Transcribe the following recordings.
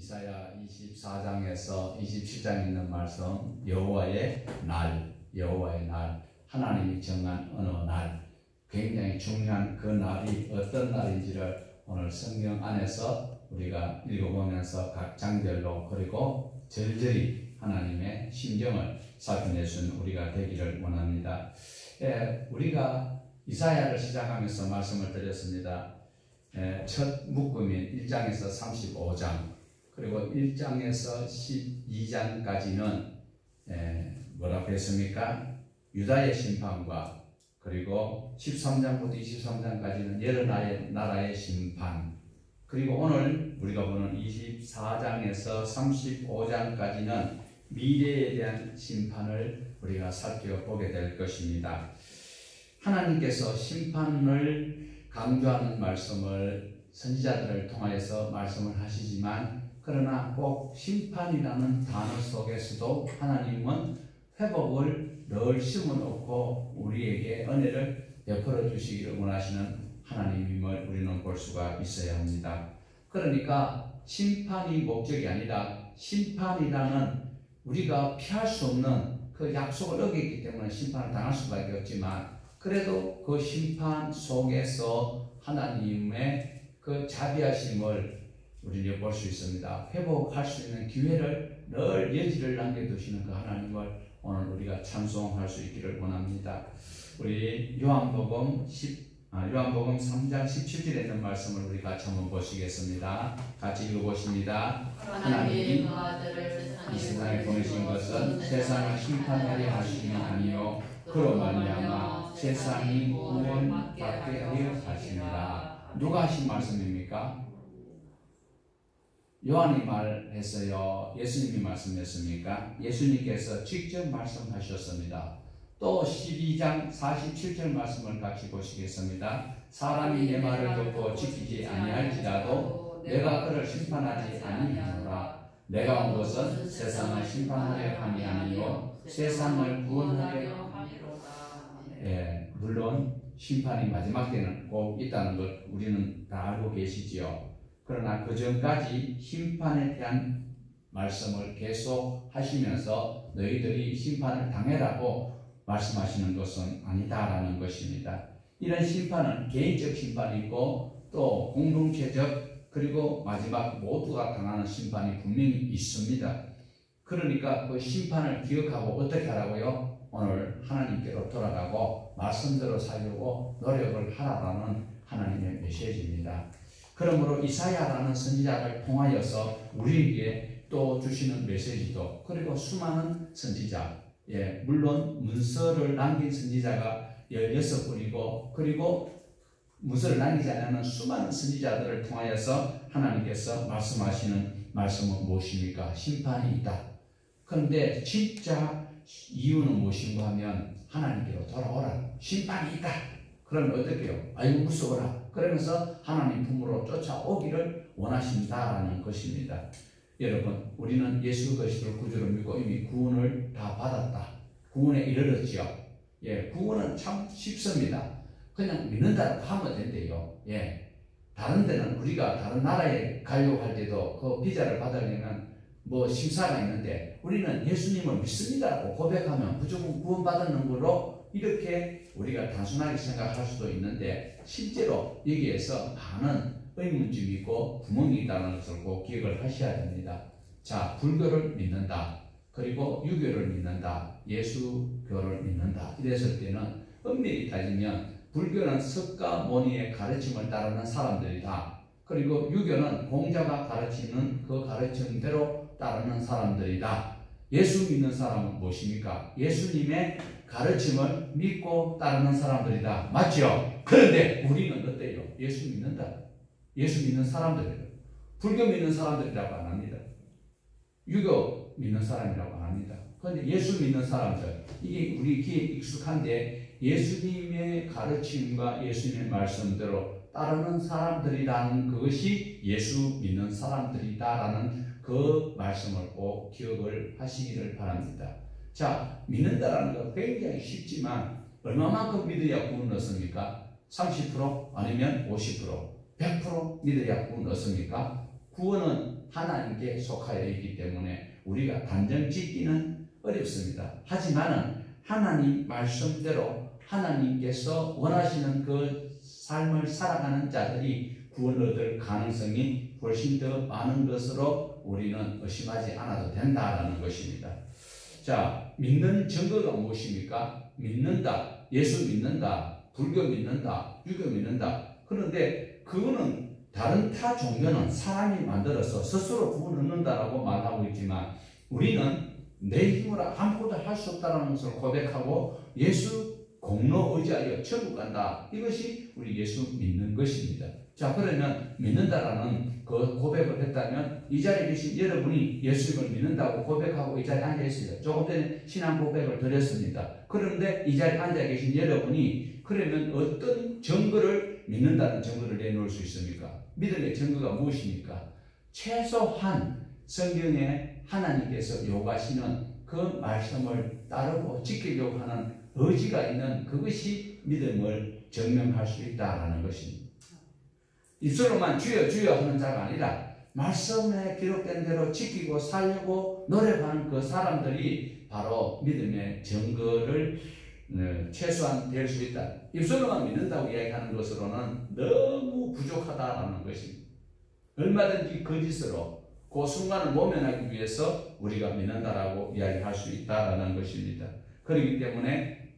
이사야 24장에서 27장에 있는 말씀, 여호와의 날, 하나님이 정한 어느 날, 굉장히 중요한 그 날이 어떤 날인지를 오늘 성경 안에서 우리가 읽어보면서 각 장절로 그리고 절절히 하나님의 심정을 살펴낼 수 있는 우리가 되기를 원합니다. 우리가 이사야를 시작하면서 말씀을 드렸습니다. 첫 묶음인 1장에서 35장 그리고 1장에서 12장까지는 뭐라고 했습니까? 유다의 심판과 그리고 13장부터 23장까지는 여러 나라의 심판, 그리고 오늘 우리가 보는 24장에서 35장까지는 미래에 대한 심판을 우리가 살펴보게 될 것입니다. 하나님께서 심판을 강조하는 말씀을 선지자들을 통하여서 말씀을 하시지만, 그러나 꼭 심판이라는 단어 속에서도 하나님은 회복을 늘 심어놓고 우리에게 은혜를 베풀어 주시기를 원하시는 하나님임을 우리는 볼 수가 있어야 합니다. 그러니까 심판이 목적이 아니라 심판이라는 우리가 피할 수 없는 그 약속을 어겼기 때문에 심판을 당할 수밖에 없지만, 그래도 그 심판 속에서 하나님의 그 자비하심을 우리는 볼 수 있습니다. 회복할 수 있는 기회를 늘 여지를 남겨두시는 그 하나님을 오늘 우리가 찬송할 수 있기를 원합니다. 우리 요한복음 3장 17절에 있는 말씀을 우리 같이 한번 보시겠습니다. 같이 읽어보십니다. 하나님이 이 세상에 보내신 것은 세상을 심판하려 하심이 아니요 그로 말미암아 세상이 구원받게 하려 하심이라. 누가 하신 말씀입니까? 요한이 말했어요? 예수님이 말씀했습니까? 예수님께서 직접 말씀하셨습니다. 또 12장 47절 말씀을 같이 보시겠습니다. 사람이 내 말을 듣고 지키지 아니할지라도 내가 그를 심판하지 아니하노라. 내가 온 것은 세상을 심판하려 함이 아니요 세상을 구원하려 함이로다. 물론 심판이 마지막 때는 꼭 있다는 것 우리는 다 알고 계시지요. 그러나 그 전까지 심판에 대한 말씀을 계속 하시면서 너희들이 심판을 당해라고 말씀하시는 것은 아니다라는 것입니다. 이런 심판은 개인적 심판이고 또 공동체적, 그리고 마지막 모두가 당하는 심판이 분명히 있습니다. 그러니까 그 심판을 기억하고 어떻게 하라고요? 오늘 하나님께로 돌아가고 말씀대로 살려고 노력을 하라라는 하나님의 메시지입니다. 그러므로 이사야라는 선지자를 통하여서 우리에게 또 주시는 메시지도, 그리고 수많은 선지자, 물론 문서를 남긴 선지자가 16분이고, 그리고 문서를 남기지 않는 수많은 선지자들을 통하여서 하나님께서 말씀하시는 말씀은 무엇입니까? 심판이 있다. 그런데 진짜 이유는 무엇인가 하면 하나님께로 돌아오라. 심판이 있다. 그러면 어떻게 해요? 아이고 무서워라. 그러면서 하나님 품으로 쫓아오기를 원하신다라는 것입니다. 여러분, 우리는 예수 그리스도를 구주로 믿고 이미 구원을 다 받았다. 구원에 이르렀지요. 구원은 참 쉽습니다. 그냥 믿는다고 하면 된대요. 다른 데는 우리가 다른 나라에 가려고 할 때도 그 비자를 받으려면 뭐 심사가 있는데, 우리는 예수님을 믿습니다라고 고백하면 무조건 구원받는 걸로 이렇게 우리가 단순하게 생각할 수도 있는데, 실제로 여기에서 많은 의문점이 있고 구멍이 있다는 것을 꼭 기억을 하셔야 됩니다. 자, 불교를 믿는다, 그리고 유교를 믿는다, 예수교를 믿는다 이랬을 때는 엄밀히 따지면 불교는 석가모니의 가르침을 따르는 사람들이다. 그리고 유교는 공자가 가르치는 그 가르침대로 따르는 사람들이다. 예수 믿는 사람은 무엇입니까? 예수님의 가르침을 믿고 따르는 사람들이다. 맞죠? 그런데 우리는 어때요? 예수 믿는다. 예수 믿는 사람들이에요. 불교 믿는 사람들이라고 안 합니다. 유교 믿는 사람이라고 안 합니다. 그런데 예수 믿는 사람들, 이게 우리 귀에 익숙한데 예수님의 가르침과 예수님의 말씀대로 따르는 사람들이라는 그것이 예수 믿는 사람들이다라는 그 말씀을 꼭 기억을 하시기를 바랍니다. 자, 믿는다라는 건 굉장히 쉽지만 얼마만큼 믿어야 구원 얻습니까? 30% 아니면 50%, 100% 믿어야 구원 얻습니까? 구원은 하나님께 속하여 있기 때문에 우리가 단정 짓기는 어렵습니다. 하지만은 하나님 말씀대로 하나님께서 원하시는 그 삶을 살아가는 자들이 구원을 얻을 가능성이 훨씬 더 많은 것으로 우리는 의심하지 않아도 된다라는 것입니다. 자, 믿는 증거가 무엇입니까? 믿는다, 예수 믿는다, 불교 믿는다, 유교 믿는다. 그런데 그거는 다른 타 종교는 사람이 만들어서 스스로 구원 얻는다라고 말하고 있지만 우리는 내 힘으로 아무것도 할 수 없다는 것을 고백하고 예수 공로 의지하여 천국 간다. 이것이 우리 예수 믿는 것입니다. 자, 그러면 믿는다라는 그 고백을 했다면 이 자리에 계신 여러분이 예수님을 믿는다고 고백하고 이 자리에 앉아 있어요. 조금 전에 신앙 고백을 드렸습니다. 그런데 이 자리에 앉아 계신 여러분이 그러면 어떤 증거를 믿는다는 증거를 내놓을 수 있습니까? 믿음의 증거가 무엇입니까? 최소한 성경에 하나님께서 요구하시는 그 말씀을 따르고 지키려고 하는 의지가 있는 그것이 믿음을 증명할 수 있다는 것입니다. 입술로만 주여 주여 하는 자가 아니라 말씀에 기록된 대로 지키고 살려고 노력하는 그 사람들이 바로 믿음의 증거를 최소한 될 수 있다. 입술로만 믿는다고 이야기하는 것으로는 너무 부족하다는 것입니다. 얼마든지 거짓으로 그 순간을 모면하기 위해서 우리가 믿는다라고 이야기할 수 있다는 것입니다. 그렇기 때문에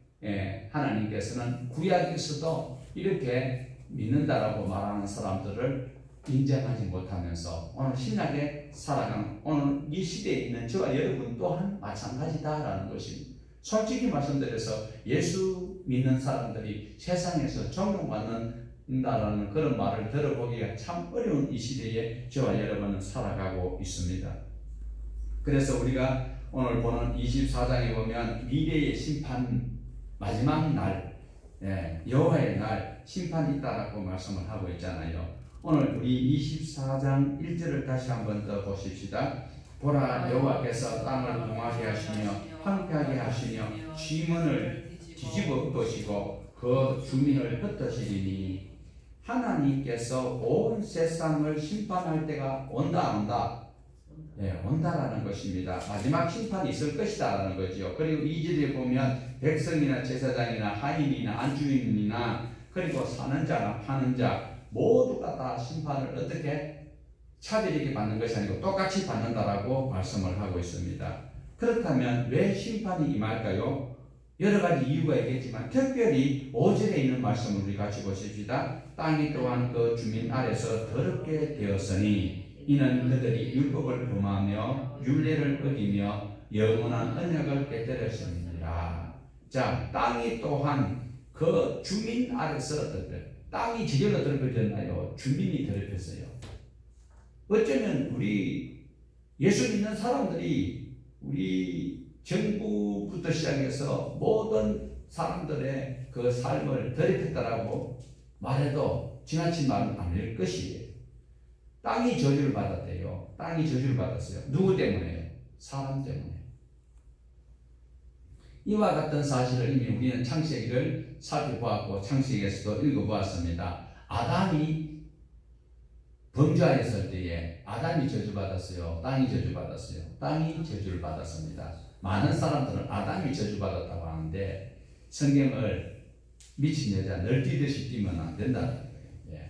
하나님께서는 구약에서도 이렇게 믿는다라고 말하는 사람들을 인정하지 못하면서 오늘 신약에 살아가는 오늘 이 시대에 있는 저와 여러분 또한 마찬가지다라는 것입니다. 솔직히 말씀드려서 예수 믿는 사람들이 세상에서 존경받는다라는 그런 말을 들어보기가 참 어려운 이 시대에 저와 여러분은 살아가고 있습니다. 그래서 우리가 오늘 보는 24장에 보면 미래의 심판 마지막 날 여호와의 날 심판이 있다라고 말씀을 하고 있잖아요. 오늘 우리 24장 1절을 다시 한번 더 보십시다. 보라, 여호와께서 땅을 동하게 하시며 황폐하게 하시며 지문을 뒤집어 엎으시고 그 주민을 흩으시리니 하나님께서 온 세상을 심판할 때가 온다. 온다라는 것입니다. 마지막 심판이 있을 것이다라는 거죠. 그리고 2절에 보면 백성이나 제사장이나 하인이나 안주인이나 그리고 사는 자나 파는 자 모두가 다 심판을 어떻게 차별하게 받는 것이 아니고 똑같이 받는다라고 말씀을 하고 있습니다. 그렇다면 왜 심판이 임할까요? 여러 가지 이유가 있겠지만 특별히 5절에 있는 말씀을 우리 같이 보십시다. 땅이 또한 그 주민 아래서 더럽게 되었으니 이는 그들이 율법을 범하며 율례를 어기며 영원한 언약을 깨뜨렸습니다. 자, 땅이 또한 그 주민 아래서 땅이 지절로 더럽혀졌나요? 주민이 더럽혔어요. 어쩌면 우리 예수 믿는 사람들이 우리 정부부터 시작해서 모든 사람들의 그 삶을 더럽혔다라고 말해도 지나친 말은 아닐 것이에요. 땅이 저주를 받았대요. 땅이 저주를 받았어요. 누구 때문에요? 사람 때문에. 이와 같은 사실을 이미 우리는 창세기를 살펴보았고 창세기에서도 읽어보았습니다. 아담이 범죄하였을 때에 아담이 저주받았어요. 땅이 저주받았어요. 땅이 저주를 받았습니다. 많은 사람들은 아담이 저주받았다고 하는데 성경을 미친 여자 널뛰듯이 뛰면 안 된다는 거예요.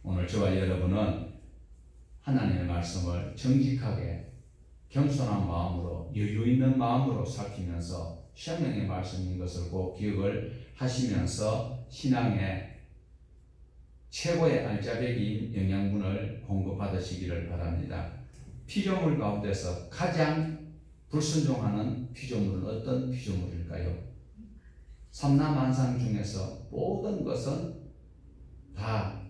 오늘 저와 여러분은 하나님의 말씀을 정직하게 겸손한 마음으로 여유 있는 마음으로 살피면서 생명의 말씀인 것을 꼭 기억을 하시면서 신앙의 최고의 알짜배기인 영양분을 공급받으시기를 바랍니다. 피조물 가운데서 가장 불순종하는 피조물은 어떤 피조물일까요? 삼라만상 중에서 모든 것은 다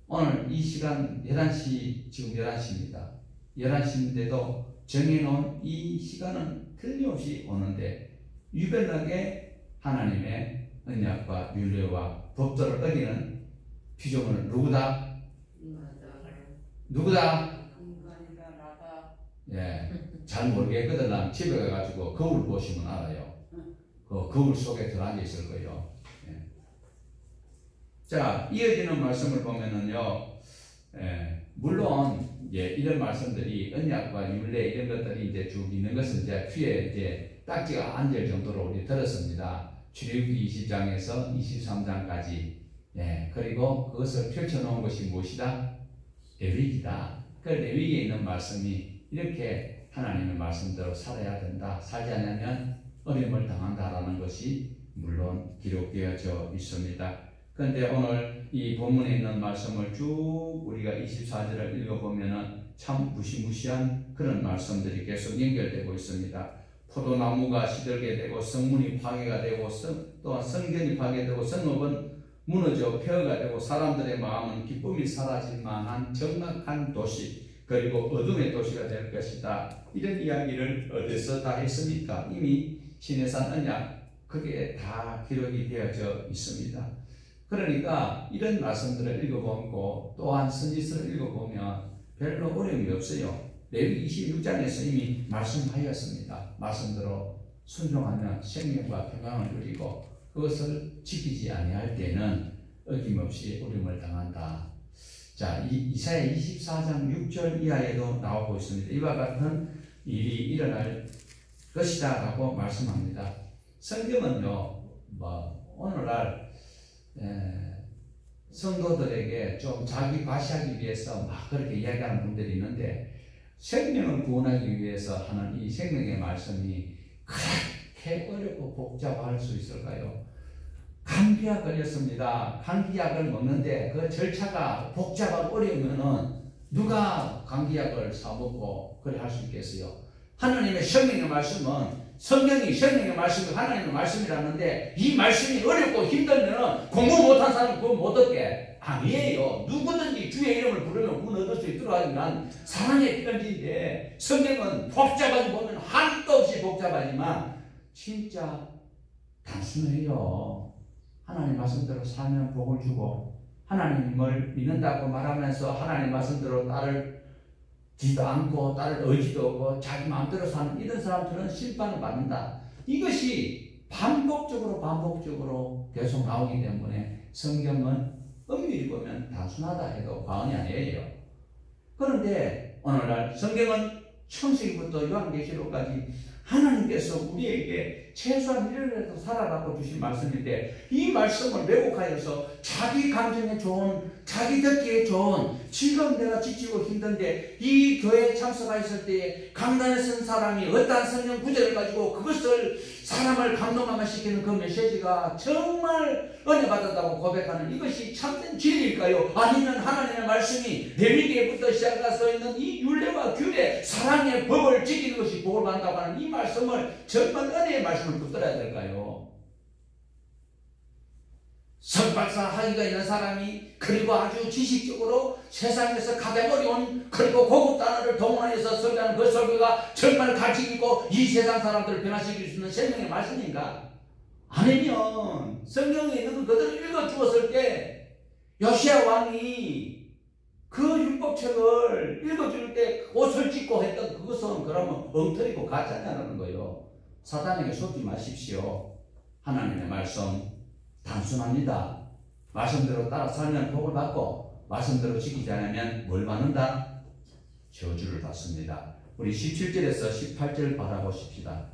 오늘 이 시간 11시, 지금 11시입니다. 11시인데도 정해놓은 이 시간은 틀림없이 오는데 유별나게 하나님의 언약과 율례와 법도를 어기는 피조물은 누구다? 누구다? 잘 모르겠거든. 집에 가가지고 거울 보시면 알아요. 그 거울 속에 들어앉아 있을 거예요. 자, 이어지는 말씀을 보면은요, 물론 이런 말씀들이 언약과 율례 이런 것들이 이제 쭉 있는 것은 이제 귀에 이제 딱지가 앉을 정도로 우리 들었습니다. 출애굽기 20장에서 23장까지. 그리고 그것을 펼쳐놓은 것이 무엇이다? 레위기다. 그 레위기에 있는 말씀이 이렇게 하나님의 말씀대로 살아야 된다. 살지 않으면 어려움을 당한다라는 것이 물론 기록되어져 있습니다. 그런데 오늘 이 본문에 있는 말씀을 쭉 우리가 24절을 읽어보면은 참 무시무시한 그런 말씀들이 계속 연결되고 있습니다. 포도나무가 시들게 되고 성문이 파괴가 되고 또한 성전이 파괴되고 성읍은 무너져 폐허가 되고 사람들의 마음은 기쁨이 사라질 만한 정락한 도시 그리고 어둠의 도시가 될 것이다. 이런 이야기를 어디서 다 했습니까? 이미 시내산 언약 그게 다 기록이 되어져 있습니다. 그러니까 이런 말씀들을 읽어보고 또한 선지서를 읽어보면 별로 어려움이 없어요. 레위기 26장에서 이미 말씀하였습니다. 말씀대로 순종하면 생명과 평강을 누리고 그것을 지키지 아니할 때는 어김없이 어려움을 당한다. 자, 이사야 24장 6절 이하에도 나오고 있습니다. 이와 같은 일이 일어날 것이다 라고 말씀합니다. 성경은요, 오늘날 성도들에게 좀 자기 과시하기 위해서 막 그렇게 이야기하는 분들이 있는데 생명을 구원하기 위해서 하는 이 생명의 말씀이 그렇게 어렵고 복잡할 수 있을까요? 감기약 걸렸습니다. 감기약을 먹는데 그 절차가 복잡하고 어려우면은 누가 감기약을 사먹고 그래 할 수 있겠어요? 하나님의 생명의 말씀은 성경이 생명의 말씀이 하나님의 말씀이라는데 이 말씀이 어렵고 힘들면 공부 못한 사람은 그거 못 얻게. 아니에요. 누구든지 주의 이름을 부르면 문 얻을 수 있도록 하지만 사랑의 편지인데 성경은 복잡하게 보면 한도 없이 복잡하지만 진짜 단순해요. 하나님 말씀대로 살면 복을 주고 하나님을 믿는다고 말하면서 하나님 말씀대로 따르지도 않고 따를 의지도 없고 자기 마음대로 사는 이런 사람들은 심판을 받는다. 이것이 반복적으로 계속 나오기 때문에 성경은 엄밀히 보면 단순하다 해도 과언이 아니에요. 그런데 오늘날 성경은 창세기부터 요한계시록까지 하나님께서 우리에게 최소한 1년이라도 살아라고 주신 말씀인데 이 말씀을 왜곡하여서 자기 감정에 좋은 자기 듣기에 좋은 지금 내가 지치고 힘든데 이 교회에 참석하였을 때 강단에 선 사람이 어떠한 성경 구절을 가지고 그것을 사람을 감동하게 시키는 그 메시지가 정말 은혜 받았다고 고백하는 이것이 참된 진리일까요? 아니면 하나님의 말씀이 레위기부터 시작해서 있는 이 율례와 규례 사랑의 법을 지키는 것이 복을 받는다고 하는 이 말씀을 정말 은혜의 말씀을 붙들어야 될까요? 석박사 학위가 있는 사람이 그리고 아주 지식적으로 세상에서 가장 어려운 그리고 고급 단어를 동원해서 설교하는 그 설교가 정말 가치 있고 이 세상 사람들을 변화시킬 수 있는 생명의 말씀인가? 아니면 성경에 있는 거 그대로 읽어 주었을 때 요시야 왕이 그 율법책을 읽어 줄 때 옷을 찢고 했던 그것은 그러면 엉터리고 가짜냐는 거예요. 사단에게 속지 마십시오. 하나님의 말씀 단순합니다. 말씀대로 따라 살면 복을 받고 말씀대로 지키지 않으면 뭘 받는다? 저주를 받습니다. 우리 17절에서 18절 바라보십시다.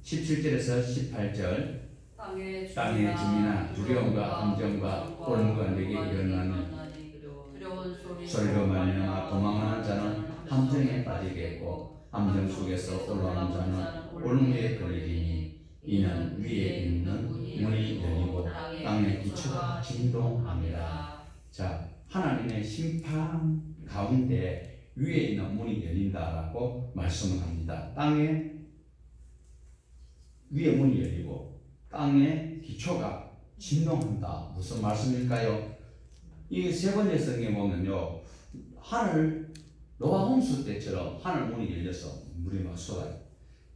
17절에서 18절 땅의 주민아 두려움과 함정과 꼴무가 내게 일어나는 소리로 말미암아 도망하는 자는 함정에 빠지겠고 함정 속에서 올라오는 자는 올무에 걸리리니 이는 위에 있는 문이 열리고 땅의 기초가 진동합니다. 자, 하나님의 심판 가운데 위에 있는 문이 열린다라고 말씀을 합니다. 땅에 위에 문이 열리고 땅의 기초가 진동한다. 무슨 말씀일까요? 이 세 번째 성경에 보면요, 하늘 노아 홍수 때처럼 하늘 문이 열려서 물이 막 쏟아요.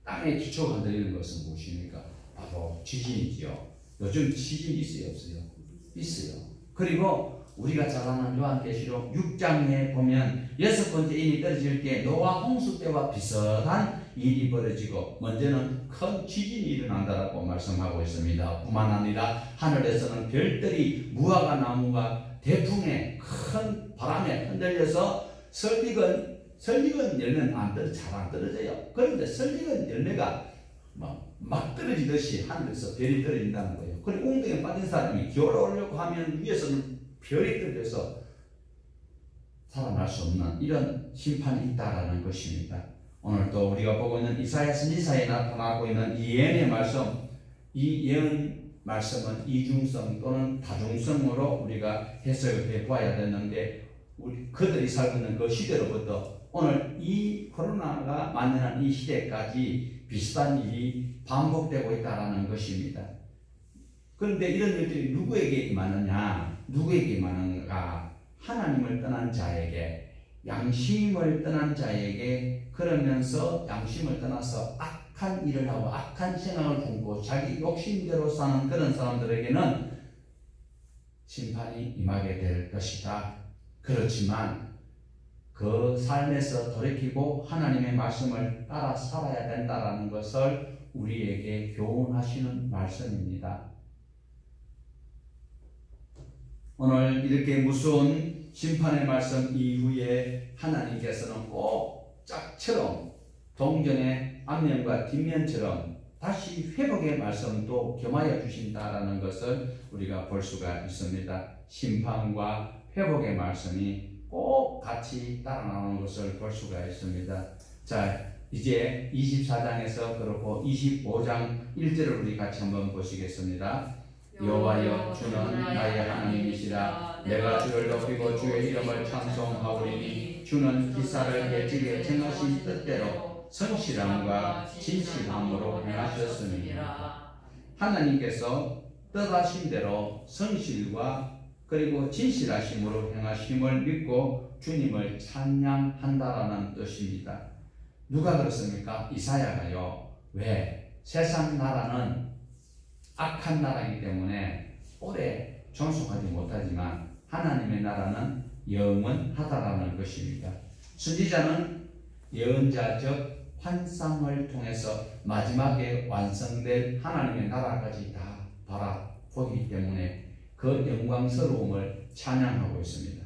땅의 기초가 흔들리는 것은 무엇입니까? 바로 지진이지요. 요즘 지진 있어요, 없어요? 있어요. 그리고 우리가 잘 아는 요한계시록 6장에 보면 6번째 인이 떨어질 때 노아 홍수 때와 비슷한 일이 벌어지고 먼저는 큰 지진이 일어난다라고 말씀하고 있습니다. 뿐만 아니라 하늘에서는 별들이 무화과 나무가 대풍에 큰 바람에 흔들려서 설익은 열매는 잘 안 떨어져요. 그런데 설익은 열매가 막 떨어지듯이 하늘에서 별이 떨어진다는 거예요. 그리고 웅덩이에 빠진 사람이 기어오려고 하면 위에서는 별이 떨어져서 살아날 수 없는 이런 심판이 있다라는 것입니다. 오늘 또 우리가 보고 있는 이사야 선지서에 나타나고 있는 이 예언의 말씀, 이 예언 말씀은 이중성 또는 다중성으로 우리가 해석을 해보아야 되는데, 그들이 살고 있는 그 시대로부터 오늘 이 코로나가 만연한 이 시대까지 비슷한 일이 반복되고 있다는 것입니다. 그런데 이런 일들이 누구에게 임하느냐? 누구에게 임하는가? 하나님을 떠난 자에게, 양심을 떠난 자에게. 그러면서 양심을 떠나서 악한 일을 하고 악한 생각을 품고 자기 욕심대로 사는 그런 사람들에게는 심판이 임하게 될 것이다. 그렇지만 그 삶에서 돌이키고 하나님의 말씀을 따라 살아야 된다는 것을 우리에게 교훈하시는 말씀입니다. 오늘 이렇게 무서운 심판의 말씀 이후에 하나님께서는 꼭 짝처럼 동전의 앞면과 뒷면처럼 다시 회복의 말씀도 겸하여 주신다라는 것을 우리가 볼 수가 있습니다. 심판과 회복의 말씀이 꼭 같이 따라 나오는 것을 볼 수가 있습니다. 자, 이제 24장에서 그렇고 25장 1절을 우리 같이 한번 보시겠습니다. 여호와여, 주는 나의 하나님이시라. 내가 주를 높이고 주의 이름을 찬송하오리니 주는 기사를 해지게 정하신 뜻대로 성실함과 진실함으로 행하셨습니다. 하나님께서 뜻하신 대로 성실과 그리고 진실하심으로 행하심을 믿고 주님을 찬양한다라는 뜻입니다. 누가 그렇습니까? 이사야가요. 왜? 세상 나라는 악한 나라이기 때문에 오래 존속하지 못하지만 하나님의 나라는 영원하다라는 것입니다. 선지자는 예언자적 환상을 통해서 마지막에 완성될 하나님의 나라까지 다 바라보기 때문에 그 영광스러움을 찬양하고 있습니다.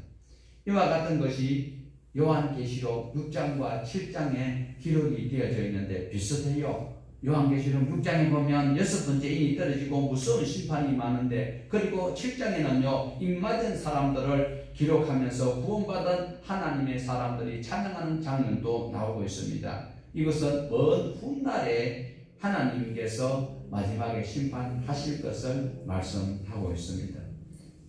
이와 같은 것이 요한계시록 6장과 7장에 기록이 되어져 있는데 비슷해요. 요한계시록 6장에 보면 6번째 인이 떨어지고 무서운 심판이 많은데, 그리고 7장에는요 입맞은 사람들을 기록하면서 구원받은 하나님의 사람들이 찬양하는 장면도 나오고 있습니다. 이것은 먼 훗날에 하나님께서 마지막에 심판하실 것을 말씀하고 있습니다.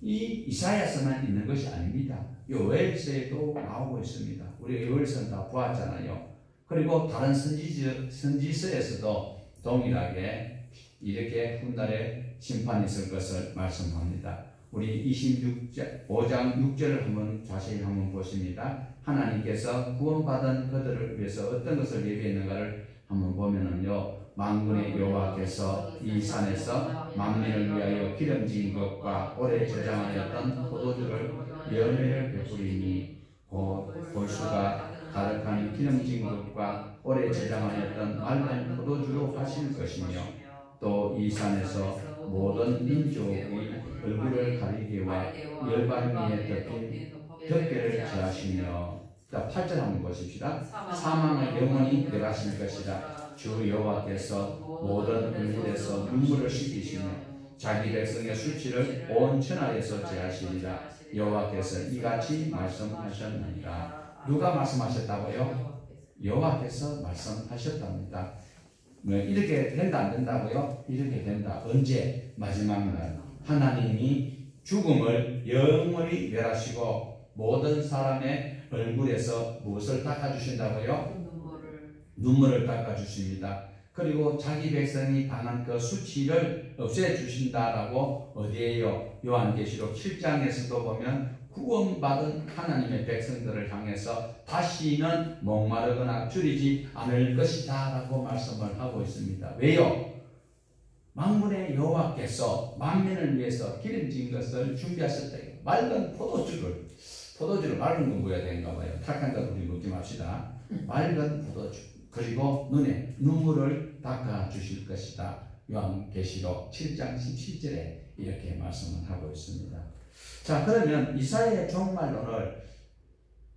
이 이사야서만 있는 것이 아닙니다. 요엘서에도 나오고 있습니다. 우리가 요엘서는 다 보았잖아요. 그리고 다른 선지서에서도 동일하게 이렇게 훗날에 심판이 있을 것을 말씀합니다. 우리 25장 6절을 한번 자세히 한번 보십니다. 하나님께서 구원받은 그들을 위해서 어떤 것을 예비했는가를 한번 보면은요, 만군의 여호와께서 이 산에서 만민을 위하여 기름진 것과 오래 저장하였던 포도주를 열매를 베푸리니 곧 골수가 가득한 기름진 것과 오래 저장하였던 맑은 포도주로 하실 것이며, 또 이 산에서 모든 민족의 얼굴을 가리개와 열반위에 덮인 덮개를 제하시며. 8절 한번 보십시다. 사망을 영원히 멸하실 것이라. 주 여호와께서 모든 얼굴에서 눈물을 씻기시며 자기 백성의 수치를 온 천하에서 제하시리라. 여호와께서 이같이 말씀하셨느니라. 누가 말씀하셨다고요? 여호와께서 말씀하셨답니다. 이렇게 된다 안 된다고요? 이렇게 된다. 언제? 마지막 날 하나님이 죽음을 영원히 멸하시고 모든 사람의 얼굴에서 무엇을 닦아주신다고요? 눈물을 닦아주십니다. 그리고 자기 백성이 당한 그 수치를 없애주신다라고 어디에요? 요한계시록 7장에서도 보면 구원받은 하나님의 백성들을 향해서 다시는 목마르거나 줄이지 않을 것이다 라고 말씀을 하고 있습니다. 왜요? 만군의 여호와께서 만민을 위해서 기름진 것을 준비하셨다. 맑은 포도주를 맑은 건 뭐야 되는가 봐요. 탁한 것 우리 먹지 맙시다. 맑은 포도주, 그리고 눈에 눈물을 닦아 주실 것이다. 요한계시록 7장 17절에 이렇게 말씀을 하고 있습니다. 자, 그러면 이사야의 종말론을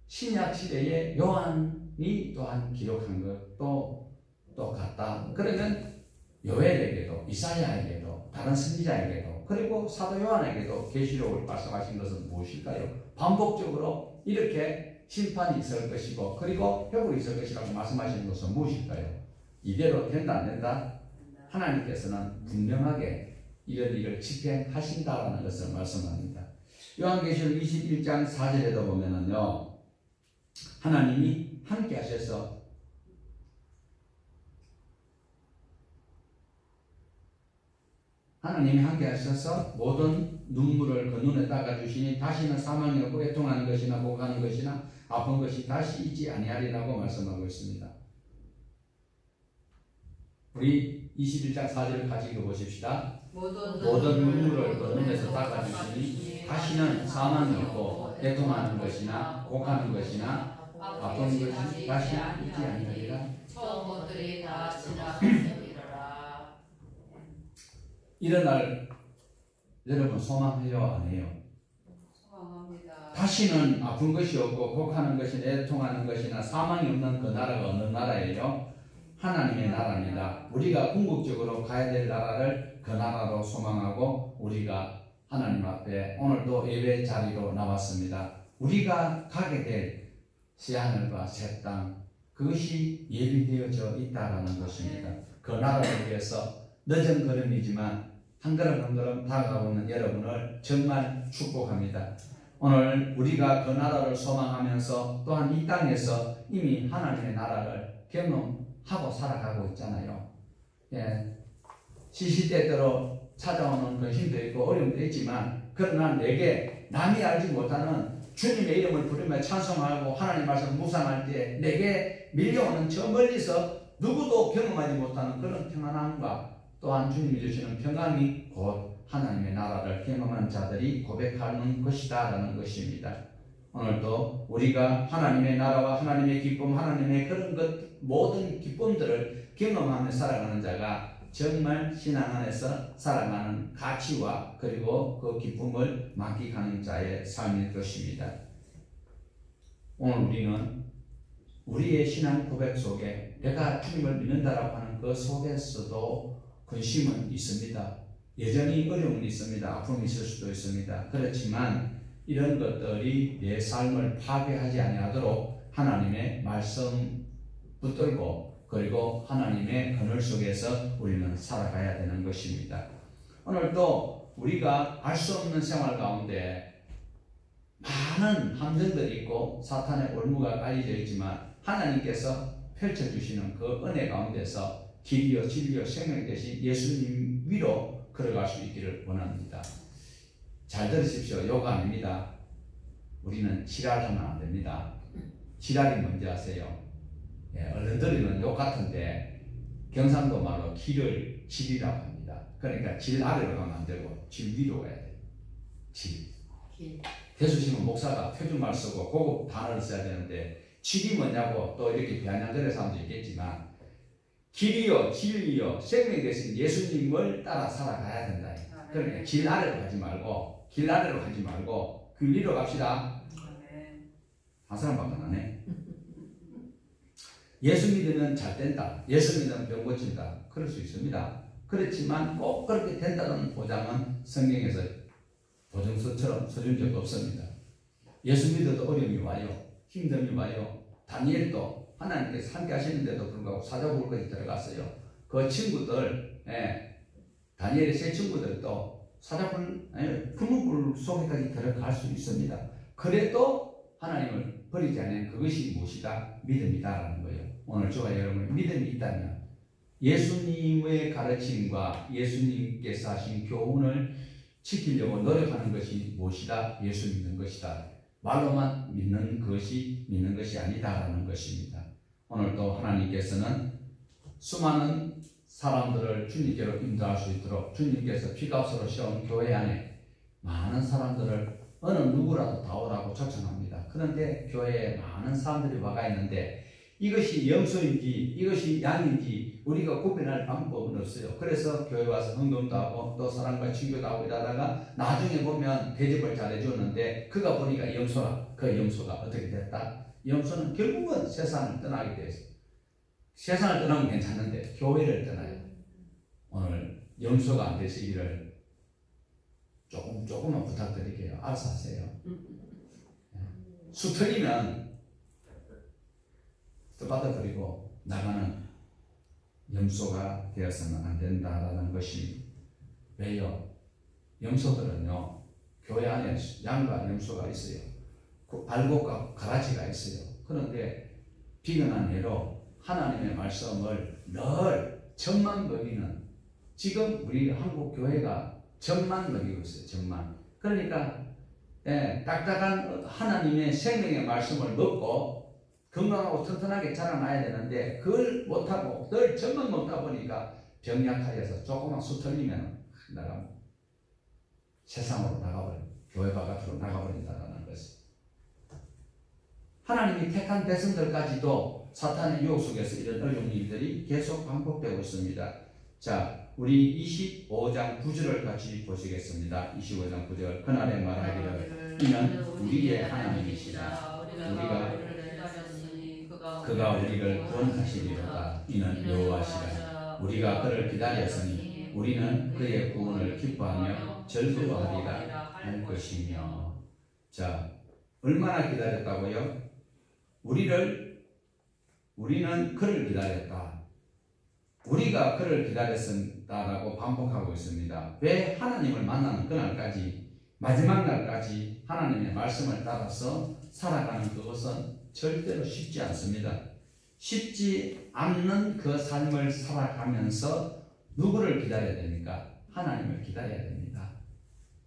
신약 시대에 요한이 또한 기록한 것도 똑같다. 그러면 요엘에게도 이사야에게도 다른 선지자에게도 그리고 사도 요한에게도 계시록을 말씀하신 것은 무엇일까요? 반복적으로 이렇게 심판이 있을 것이고 그리고 회복이 있을 것이라고 말씀하시는 것은 무엇일까요? 이대로 된다 안 된다? 하나님께서는 분명하게 이런 일을 집행하신다라는 것을 말씀합니다. 요한계시록 21장 4절에도 보면은요, 하나님이 함께 하셔서 모든 눈물을 그 눈에 닦아주시니 다시는 사망이 없고 애통하는 것이나 고가는 것이나 아픈 것이 다시 있지 아니하리라고 말씀하고 있습니다. 우리 21장 4절을 같이 읽어보십시다. 모든 눈물을 그 눈에서 닦아주시니 다시는 사망이 없고 애통하는 것이나 고가는 것이나 아픈 것이 다시 있지 아니하리라. 처음 것들이 다 지나갔으리라. 이런 날 여러분 소망해요 안 해요? 소망합니다. 다시는 아픈 것이 없고 곡하는 것이나 애통하는 것이나 사망이 없는 그 나라가 어느 나라예요? 하나님의 나라입니다. 우리가 궁극적으로 가야 될 나라를 그 나라로 소망하고 우리가 하나님 앞에 오늘도 예배 자리로 나왔습니다. 우리가 가게 될 새하늘과 새 땅, 그것이 예비되어져 있다라는 것입니다. 그 나라를 위해서 늦은 걸음이지만 한 걸음 한 걸음 다가가고 있는 여러분을 정말 축복합니다. 오늘 우리가 그 나라를 소망하면서 또한 이 땅에서 이미 하나님의 나라를 경험하고 살아가고 있잖아요. 예, 시시때때로 찾아오는 그 힘도 있고 어려움도 있지만 그러나 내게 남이 알지 못하는 주님의 이름을 부르며 찬송하고 하나님 말씀 묵상할 때 내게 밀려오는 저 멀리서 누구도 경험하지 못하는 그런 평안함과 또한 주님이 주시는 평안이 곧 하나님의 나라를 경험한 자들이 고백하는 것이다 라는 것입니다. 오늘도 우리가 하나님의 나라와 하나님의 기쁨, 하나님의 그런 것 모든 기쁨들을 경험하며 살아가는 자가 정말 신앙 안에서 살아가는 가치와 그리고 그 기쁨을 만끽하는 자의 삶일 것입니다. 오늘 우리는 우리의 신앙 고백 속에 내가 주님을 믿는다라고 하는 그 속에서도 근심은 있습니다. 여전히 어려움이 있습니다. 아픔이 있을 수도 있습니다. 그렇지만 이런 것들이 내 삶을 파괴하지 아니하도록 하나님의 말씀 붙들고 그리고 하나님의 그늘 속에서 우리는 살아가야 되는 것입니다. 오늘도 우리가 알 수 없는 생활 가운데 많은 함정들이 있고 사탄의 올무가 깔려져 있지만 하나님께서 펼쳐주시는 그 은혜 가운데서 길이요 진리요 생명 되신 예수님 위로 걸어갈 수 있기를 원합니다. 잘 들으십시오. 요가 아닙니다. 우리는 지랄하면 안 됩니다. 지랄이 뭔지 아세요? 예, 어른들은 욕 같은데 경상도 말로 길을 질이라고 합니다. 그러니까 질 아래로 가면 안 되고 질 위로 가야 돼요. 질. 대수심은 목사가 표준말 쓰고 고급 단어를 써야 되는데 질이 뭐냐고 또 이렇게 비아냥거리는 사람도 있겠지만 길이요 진리요 생명 되신 예수님을 따라 살아가야 된다. 그러니까 길 아래로 가지 말고 길 위로 갑시다. 한 사람밖에 안 하네. 예수 믿으면 잘 된다. 예수 믿으면 병 고친다. 그럴 수 있습니다. 그렇지만 꼭 그렇게 된다는 보장은 성경에서 보증서처럼 써준 적 없습니다. 예수 믿어도 어려움이 와요. 힘듦이 와요. 다니엘도 하나님께서 함께 하시는데도 불구하고 사자굴까지 들어갔어요. 그 친구들, 다니엘의 세 친구들도 사자굴, 풀무불 속에까지 들어갈 수 있습니다. 그래도 하나님을 버리지 않는 그것이 무엇이다? 믿음이다라는 거예요. 오늘 저와 여러분 믿음이 있다면 예수님의 가르침과 예수님께서 하신 교훈을 지키려고 노력하는 것이 무엇이다? 예수 믿는 것이다. 말로만 믿는 것이 아니다라는 것입니다. 오늘도 하나님께서는 수많은 사람들을 주님께로 인도할 수 있도록 주님께서 피값으로 세운 교회 안에 많은 사람들을 어느 누구라도 다 오라고 초청합니다. 그런데 교회에 많은 사람들이 와가 있는데 이것이 염소인지 이것이 양인지 우리가 구별할 방법은 없어요. 그래서 교회 와서 헌금도 하고 또 사람과 친교도 하고 이러다가 나중에 보면 대접을 잘해주는데 그가 보니까 염소라. 그 염소가 어떻게 됐다? 염소는 결국은 세상을 떠나게 됐어요. 세상을 떠나면 괜찮은데 교회를 떠나요. 오늘 염소가 안 되시기를 조금만 부탁드릴게요. 알아서 하세요. 수 틀리면 또 받아들이고 나가는 염소가 되어서는 안 된다라는 것이 왜요? 염소들은요, 교회 안에 양과 염소가 있어요. 발곡과 가라지가 있어요. 그런데 비근한 예로 하나님의 말씀을 늘 젖만 먹이는, 지금 우리 한국 교회가 젖만 먹이고 있어요. 젖만. 그러니까 딱딱한 하나님의 생명의 말씀을 먹고 건강하고 튼튼하게 자라나야 되는데 그걸 못하고 늘 젖만 먹다 보니까 병약하여서 조금만 수 틀리면 나가 세상으로 나가버려, 교회 바깥으로 나가버린다는 것이. 하나님이 택한 백성들까지도 사탄의 유혹 속에서 이런 어려운 일들이 계속 반복되고 있습니다. 자, 우리 25장 9절을 같이 보시겠습니다. 25장 9절. 그날에 말하기를 이는 우리의 하나님이시라. 그가 우리를 구원하시리로다. 이는 여호와시라. 우리가 그를 기다렸으니 우리는 그의 구원을 기뻐하며 즐거워하리라 할 것이며. 자, 얼마나 기다렸다고요? 우리는 그를 기다렸다. 우리가 그를 기다렸다라고 반복하고 있습니다. 왜 하나님을 만나는 그날까지, 마지막 날까지 하나님의 말씀을 따라서 살아가는 그것은 절대로 쉽지 않습니다. 쉽지 않는 그 삶을 살아가면서 누구를 기다려야 됩니까? 하나님을 기다려야 됩니다.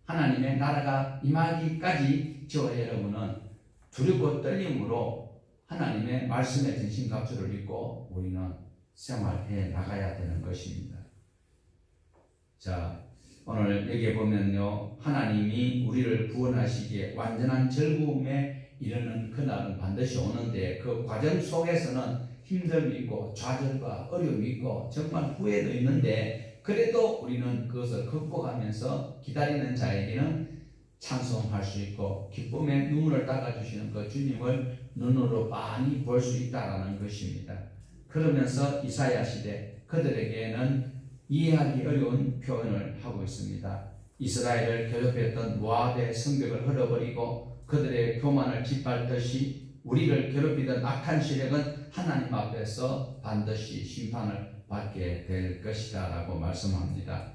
하나님의 나라가 임하기까지 저와 여러분은 두렵고 떨림으로 하나님의 말씀의 전신갑주를 입고 우리는 생활해 나가야 되는 것입니다. 자, 오늘 여기에 보면요, 하나님이 우리를 구원하시기에 완전한 즐거움에 이르는 그날은 반드시 오는데 그 과정 속에서는 힘듦이 있고 좌절과 어려움이 있고 정말 후회도 있는데 그래도 우리는 그것을 극복하면서 기다리는 자에게는 찬송할 수 있고 기쁨의 눈물을 닦아주시는 그 주님을 눈으로 많이 볼 수 있다는 것입니다. 그러면서 이사야 시대 그들에게는 이해하기 어려운 표현을 하고 있습니다. 이스라엘을 괴롭혔던 모압의 성벽을 헐어버리고 그들의 교만을 짓밟듯이 우리를 괴롭히던 악한 세력은 하나님 앞에서 반드시 심판을 받게 될 것이다 라고 말씀합니다.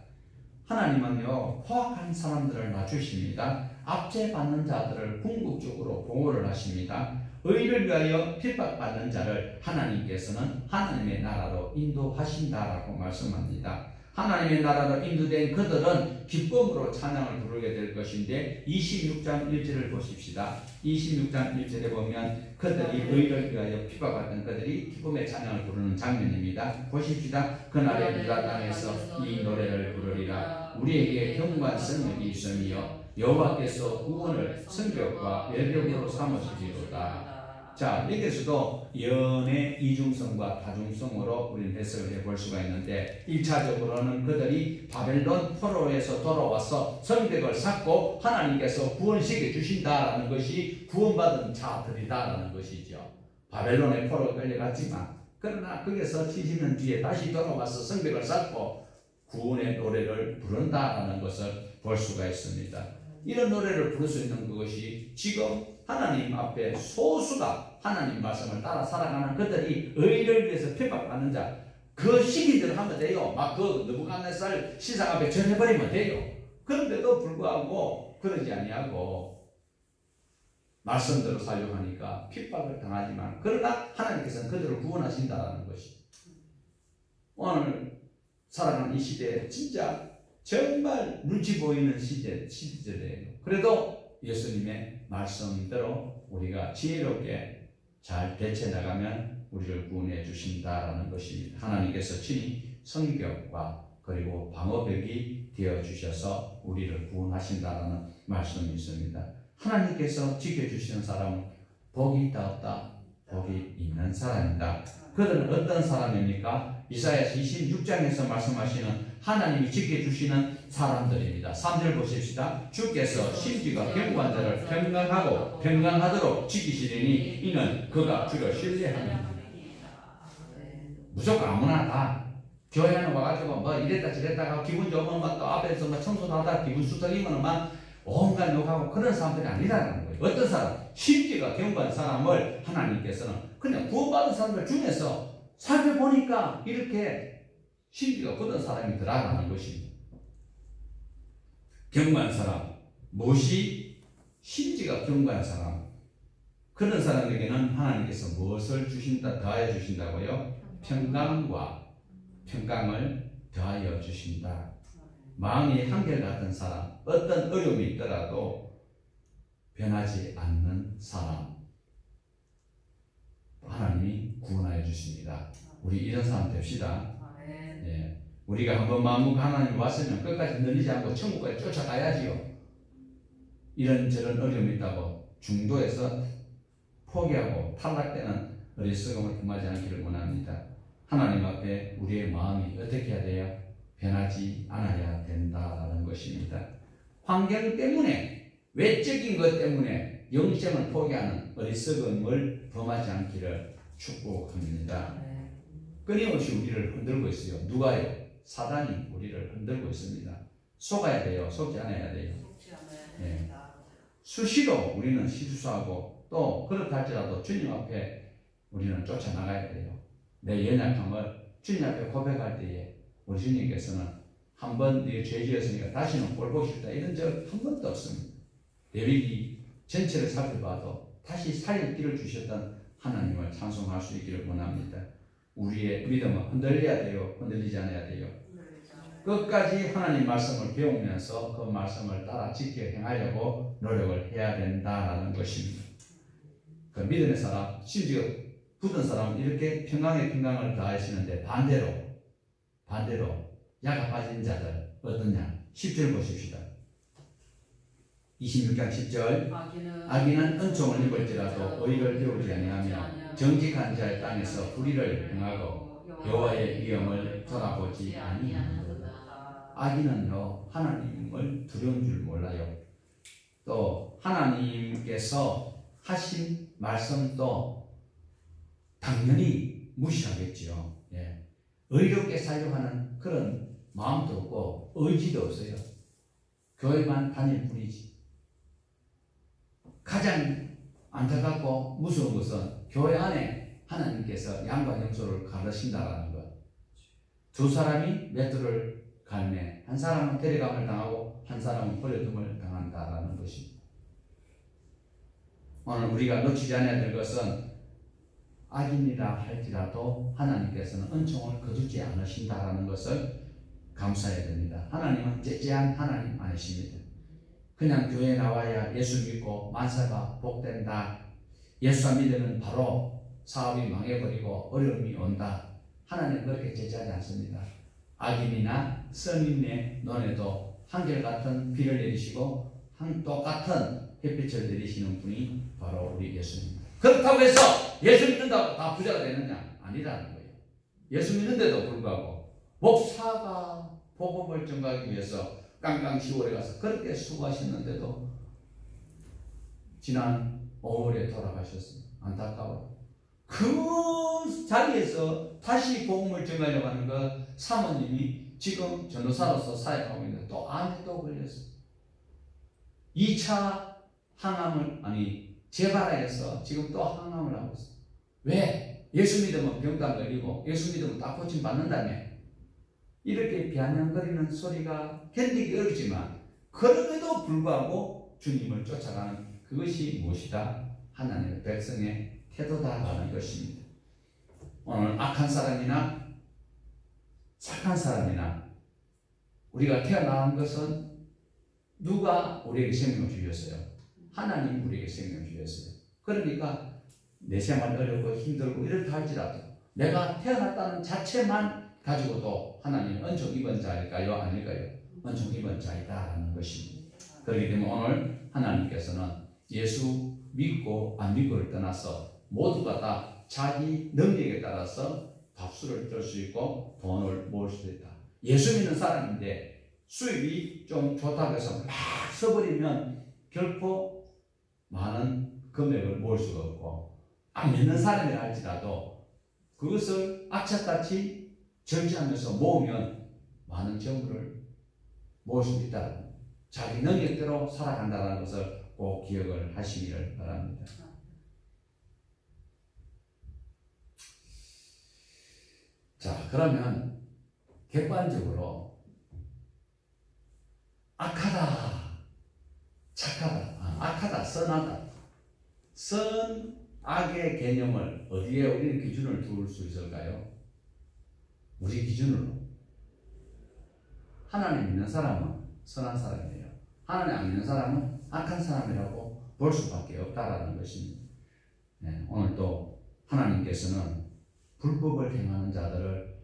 하나님은요, 포악한 사람들을 낮추십니다. 압제받는 자들을 궁극적으로 보호를 하십니다. 의를 위하여 핍박받는 자를 하나님께서는 하나님의 나라로 인도하신다라고 말씀합니다. 하나님의 나라로 인도된 그들은 기쁨으로 찬양을 부르게 될 것인데 26장 1절을 보십시다. 26장 1절에 보면 그들이 의를 위하여 핍박받던 그들이 기쁨의 찬양을 부르는 장면입니다. 보십시다. 그날에 유다 땅에서 이 노래를 부르리라. 우리에게 경고한 성령이 있으며 여호와께서 구원을 성벽과 외벽으로 삼으시리로다. 자, 여기에서도 연의 이중성과 다중성으로 우리는 해석을 해볼 수가 있는데 1차적으로는 그들이 바벨론 포로에서 돌아와서 성벽을 쌓고 하나님께서 구원시켜 주신다라는 것이 구원받은 자들이다라는 것이죠. 바벨론의 포로 끌려갔지만 그러나 거기서 70년 뒤에 다시 돌아와서 성벽을 쌓고 구원의 노래를 부른다라는 것을 볼 수가 있습니다. 이런 노래를 부를 수 있는 그것이 지금 하나님 앞에 소수가 하나님 말씀을 따라 살아가는 그들이 의를 위해서 핍박받는 자, 그 시기대로 하면 돼요. 막 그 느부갓네살 시상 앞에 전해버리면 돼요. 그런데도 불구하고 그러지 아니하고 말씀대로 살려고 하니까 핍박을 당하지만 그러나 하나님께서는 그들을 구원하신다는 것이 오늘 살아가는 이 시대에 진짜 정말 눈치 보이는 시대예요. 그래도 예수님의 말씀대로 우리가 지혜롭게 잘 대처해 나가면 우리를 구원해 주신다라는 것입니다. 하나님께서 친히 성벽과 그리고 방어벽이 되어 주셔서 우리를 구원하신다라는 말씀이 있습니다. 하나님께서 지켜주시는 사람은 복이 있다 없다? 복이 있는 사람입니다. 그들은 어떤 사람입니까? 이사야서 26장에서 말씀하시는 하나님이 지켜주시는 사람들입니다. 3절 보십시다. 주께서 심지가 견고한 자를 평강하도록 지키시리니 이는 그가 주를 신뢰하는. 무조건 아무나 다 교회 안에 와가지고 뭐 이랬다 저랬다 하고 기분 좋으면 막 또 앞에서 막 청소도 하다 기분 수덕이면 막 온갖 욕하고 그런 사람들이 아니라는 거예요. 어떤 사람? 심지가 견고한 사람을 하나님께서는 그냥 구원받은 사람들 중에서 살펴보니까 이렇게 심지가 굳은 사람이 들어가는 것입니다. 견고한 사람, 무엇이 심지가 견고한 사람, 그런 사람에게는 하나님께서 무엇을 주신다, 더하여 주신다고요? 평강을 더하여 주신다. 마음이 한결같은 사람, 어떤 어려움이 있더라도 변하지 않는 사람, 하나님이 구원하여 주십니다. 우리 이런 사람 됩시다. 예. 우리가 한번 마음 먹고 하나님 왔으면 끝까지 늘리지 않고 천국까지 쫓아가야지요. 이런저런 어려움이 있다고 중도에서 포기하고 탈락되는 어리석음을 금하지 않기를 원합니다. 하나님 앞에 우리의 마음이 어떻게 해야 돼요? 변하지 않아야 된다라는 것입니다. 환경 때문에, 외적인 것 때문에 영생을 포기하는 어리석음을 범하지 않기를 축복합니다. 끊임없이 우리를 흔들고 있어요. 누가요? 사단이 우리를 흔들고 있습니다. 속아야 돼요? 속지 않아야 돼요? 네. 수시로 우리는 실수하고 또 그렇다 할지라도 주님 앞에 우리는 쫓아나가야 돼요. 내 연약함을 주님 앞에 고백할 때에 우리 주님께서는 한 번 네 죄 지었으니까 다시는 꼴 보기 싫다 이런 적 한 번도 없습니다. 레위기 전체를 살펴봐도 다시 살릴 길을 주셨던 하나님을 찬송할 수 있기를 원합니다. 우리의 믿음은 흔들려야 돼요? 흔들리지 않아야 돼요? 끝까지 하나님 말씀을 배우면서 그 말씀을 따라 지켜 행하려고 노력을 해야 된다라는 것입니다. 그 믿음의 사람, 심지어 굳은 사람은 이렇게 평강을 더하시는데 반대로 약가 빠진 자들 어떠냐? 10절 보십시다. 26장 10절 악인은 은총을 입을지라도 의를 배우지 아니하며 정직한 자의 땅에서 불의를 행하고 여호와의 위엄을 돌아보지 아니하는도다. 악인은요 하나님을 두려운 줄 몰라요. 또 하나님께서 하신 말씀도 당연히 무시하겠지요. 예. 의롭게 살려고 하는 그런 마음도 없고 의지도 없어요. 교회만 다닐 뿐이지. 가장 안타깝고 무서운 것은 교회 안에 하나님께서 양과 염소를 가르신다라는 것. 두 사람이 맷돌을 갈매 한 사람은 데려감을 당하고 한 사람은 버려둠을 당한다라는 것입니다. 오늘 우리가 놓치지 않아야 될 것은 악인이라 할지라도 하나님께서는 은총을 거두지 않으신다라는 것을 감사해야 됩니다. 하나님은 째째한 하나님 아니십니다. 그냥 교회에 나와야 예수 믿고 만사가 복된다. 예수 안 믿으면 바로 사업이 망해버리고 어려움이 온다. 하나님은 그렇게 제재하지 않습니다. 악인이나 선인의 눈에도 한결같은 비를 내리시고 똑같은 햇빛을 내리시는 분이 바로 우리 예수입니다. 그렇다고 해서 예수 믿는다고 다 부자가 되느냐? 아니라는 거예요. 예수 믿는데도 불구하고 목사가 복음을 전가하기 위해서 깡깡 시골에 가서 그렇게 수고하셨는데도 지난 5월에 돌아가셨습니다. 안타까워요. 그 자리에서 다시 복음을 전하려고 하는 그 사모님이 지금 전도사로서 사역하고 있는데 또 암에 또 걸렸어요. 2차 항암을 재발해서 지금 또 항암을 하고 있어요. 왜? 예수 믿으면 병도 안 걸리고 예수 믿으면 딱 고침 받는다며. 이렇게 비아냥거리는 소리가 견디기 어렵지만 그럼에도 불구하고 주님을 쫓아가는 그것이 무엇이다? 하나님의 백성의 태도다라는 것입니다. 오늘 악한 사람이나 착한 사람이나 우리가 태어난 것은 누가 우리에게 생명을 주셨어요? 하나님 우리에게 생명을 주셨어요. 그러니까 내 생활 어렵고 힘들고 이렇다 할지라도 내가 태어났다는 자체만 가지고도 하나님 은총 입은 자일까요? 아닐까요? 은총 입은 자이다라는 것입니다. 그렇기 때문에 오늘 하나님께서는 예수 믿고 안 믿고를 떠나서 모두가 다 자기 능력에 따라서 밥술을 뜰 수 있고 돈을 모을 수도 있다. 예수 믿는 사람인데 수입이 좀 좋다고 해서 막 써버리면 결코 많은 금액을 모을 수가 없고, 안 믿는 사람이라 할지라도 그것을 악착같이 절제하면서 모으면 많은 재물을 모을 수 있다. 자기 능력대로 살아간다는 것을 꼭 기억을 하시기를 바랍니다. 자, 그러면 객관적으로 악하다, 착하다, 악하다, 선하다, 선악의 개념을 어디에 우리는 기준을 두을 수 있을까요? 우리 기준으로 하나님 믿는 사람은 선한 사람이에요. 하나님 안 믿는 사람은 악한 사람이라고 볼 수밖에 없다라는 것입니다. 네, 오늘 또 하나님께서는 불법을 행하는 자들을,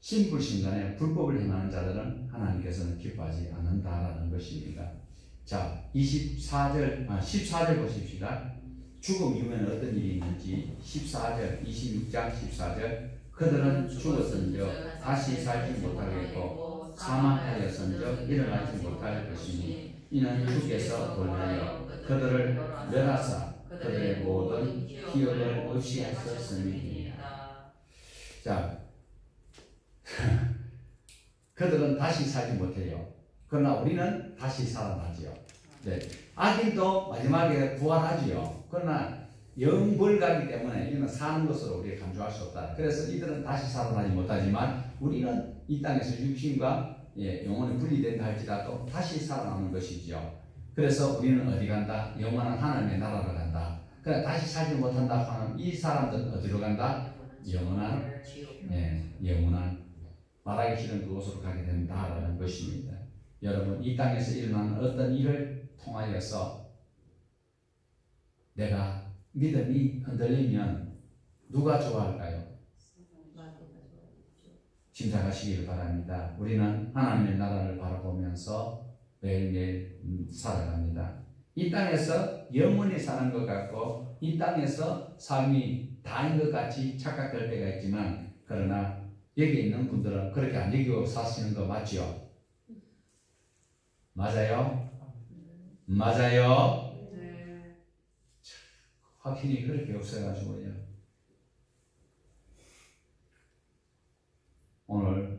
신불신간에 불법을 행하는 자들은 하나님께서는 기뻐하지 않는다라는 것입니다. 자, 14절 보십시다. 죽음 이후에는 어떤 일이 있는지 14절, 26장 14절. 그들은 죽었은즉 다시 살지 못하겠고 사망하였은즉 일어나지 못할 것이니 이는 주께서 돌려여 그들을 멸하사 그들의 모든 기억을 없이 하셨음이니이다. 자, 그들은 다시 살지 못해요. 그러나 우리는 다시 살아나지요. 네. 악인도 마지막에 부활하지요. 그러나 영불가이기 때문에 이는 사는 것으로 우리가 간주할 수 없다. 그래서 이들은 다시 살아나지 못하지만 우리는 이 땅에서 육신과 영혼이 분리된다 할지라도 다시 살아나는 것이지요. 그래서 우리는 어디 간다? 영원한 하나님의 나라로 간다. 그래 다시 살지 못한다 하는 이 사람들은 어디로 간다? 영원한 말하기 싫은 그곳으로 가게 된다라는 것입니다. 여러분, 이 땅에서 일어나는 어떤 일을 통하여서 내가 믿음이 흔들리면 누가 좋아할까요? 짐작하시기를 바랍니다. 우리는 하나님의 나라를 바라보면서 매일매일 살아갑니다. 이 땅에서 영원히 사는 것 같고 이 땅에서 삶이 다인 것 같이 착각될 때가 있지만, 그러나 여기 있는 분들은 그렇게 안 여기고 사시는 거 맞죠? 맞아요? 맞아요? 네. 확신이 그렇게 없어가지고요. 오늘